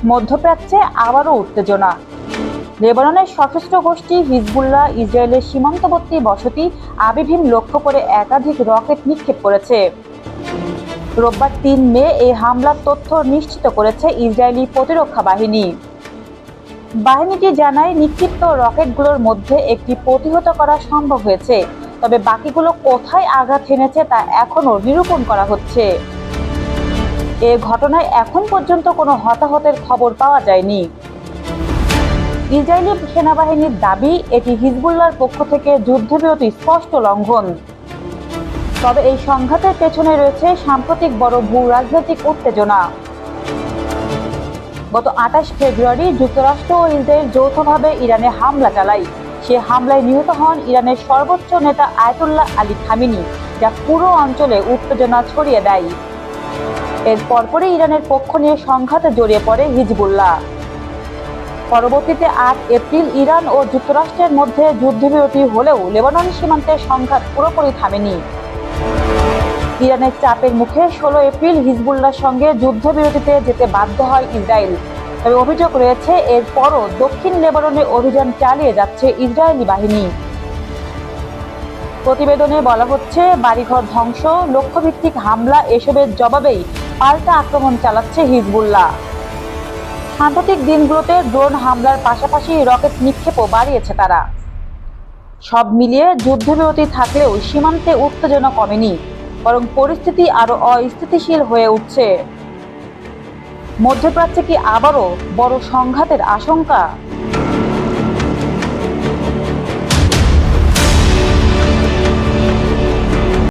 মধ্যপ্রাচ্যে আবারও উত্তেজনা। লেবাননের সশস্ত্র গোষ্ঠী হিজবুল্লাহ ইসরায়েলের সীমান্তবর্তী বসতি আবিভিম লক্ষ্য করে একাধিক রকেট নিক্ষেপ করেছে। রোববার ৩ মে এই হামলার তথ্য নিশ্চিত করেছে ইসরায়েলি প্রতিরক্ষা বাহিনী। বাহিনীটি জানায়, নিক্ষিপ্ত রকেটগুলোর মধ্যে একটি প্রতিহত করা সম্ভব হয়েছে, তবে বাকিগুলো কোথায় আঘাত হেনেছে তা এখনও নিরূপণ করা হচ্ছে। এ ঘটনায় এখন পর্যন্ত কোনো হতাহতের খবর পাওয়া যায়নি। ইসরায়েলি সেনাবাহিনীর দাবি, এটি হিজবুল্লাহর পক্ষ থেকে যুদ্ধবিরতি স্পষ্ট লঙ্ঘন। তবে এই সংঘাতের পেছনে রয়েছে সাম্প্রতিক বড় ভূ রাজনৈতিক উত্তেজনা। গত ২৮ ফেব্রুয়ারি যুক্তরাষ্ট্র ও ইসরায়েল যৌথভাবে ইরানে হামলা চালায়। সে হামলায় নিহত হন ইরানের সর্বোচ্চ নেতা আয়াতুল্লাহ আলী খামেনি, যা পুরো অঞ্চলে উত্তেজনা ছড়িয়ে দেয়। এর পরপরই ইরানের পক্ষ নিয়ে সংঘাতে জড়িয়ে পড়ে হিজবুল্লাহ। পরবর্তীতে ৮ এপ্রিল ইরান ও যুক্তরাষ্ট্রের মধ্যে যুদ্ধবিরতি হলেও লেবানন সীমান্তের সংঘাত পুরোপুরি থামেনি। ইরানের চাপের মুখে ১৬ এপ্রিল হিজবুল্লাহর সঙ্গে যুদ্ধবিরতিতে যেতে বাধ্য হয় ইসরায়েল। তবে অভিযোগ রয়েছে, এরপরও দক্ষিণ লেবাননে অভিযান চালিয়ে যাচ্ছে ইসরায়েলি বাহিনী। প্রতিবেদনে বলা হচ্ছে, বাড়িঘর ধ্বংস, লক্ষ্যভিত্তিক হামলা এসবের জবাবেই পাল্টা আক্রমণ চালাচ্ছে হিজবুল্লাহ। সাম্প্রতিক দিনগুলোতে ড্রোন হামলার পাশাপাশি রকেট নিক্ষেপও বাড়িয়েছে তারা। সব মিলিয়ে যুদ্ধবিরতি থাকলেও সীমান্তে উত্তেজনা কমেনি, বরং পরিস্থিতি আরও অস্থিতিশীল হয়ে উঠছে। মধ্যপ্রাচ্যে কি আবারও বড় সংঘাতের আশঙ্কা?